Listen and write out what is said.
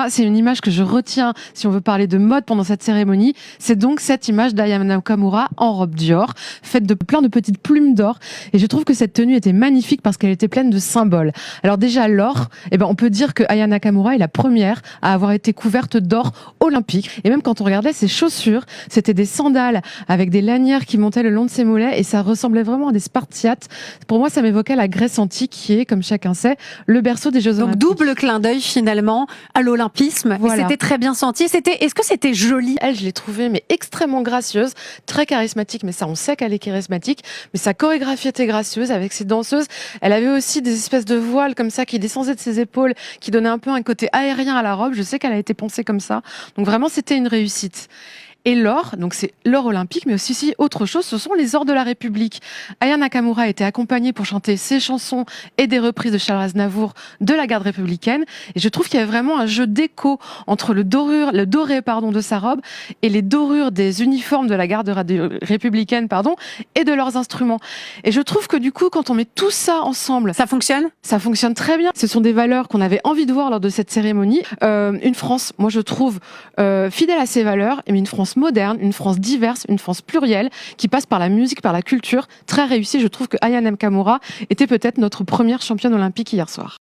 moi, c'est une image que je retiens si on veut parler de mode pendant cette cérémonie. C'est donc cette image d'Aya Nakamura en robe Dior, faite de plein de petites plumes d'or. Et je trouve que cette tenue était magnifique parce qu'elle était pleine de symboles. Alors déjà, l'or, on peut dire que Aya Nakamura est la première à avoir été couverte d'or olympique. Et même quand on regardait ses chaussures, c'était des sandales avec des lanières qui montaient le long de ses mollets et ça ressemblait vraiment à des Spartiates. Pour moi, ça m'évoquait la Grèce antique qui est, comme chacun sait, le berceau des Jeux Olympiques. Donc double clin d'œil finalement à l'olympisme. Voilà. Et c'était très bien senti. Est-ce que c'était joli? Elle, je l'ai trouvée mais extrêmement gracieuse, très charismatique, mais ça on sait qu'elle est charismatique, mais sa chorégraphie était gracieuse avec ses danseuses. Elle avait aussi des espèces de voiles comme ça qui descendaient de ses épaules, qui donnaient un peu un côté aérien à la robe. Je sais qu'elle a été pensée comme ça. Donc vraiment, c'était une réussite. Et l'or, donc c'est l'or olympique, mais aussi autre chose, ce sont les ors de la République. Aya Nakamura a été accompagnée pour chanter ses chansons et des reprises de Charles Aznavour de la garde républicaine. Et je trouve qu'il y avait vraiment un jeu d'écho entre le doré de sa robe et les dorures des uniformes de la garde républicaine et de leurs instruments. Et je trouve que du coup, quand on met tout ça ensemble, ça fonctionne. Ça fonctionne très bien. Ce sont des valeurs qu'on avait envie de voir lors de cette cérémonie. Une France, moi je trouve, fidèle à ses valeurs, mais une France moderne, une France diverse, une France plurielle, qui passe par la musique, par la culture, très réussie. Je trouve que Aya Nakamura était peut-être notre première championne olympique hier soir.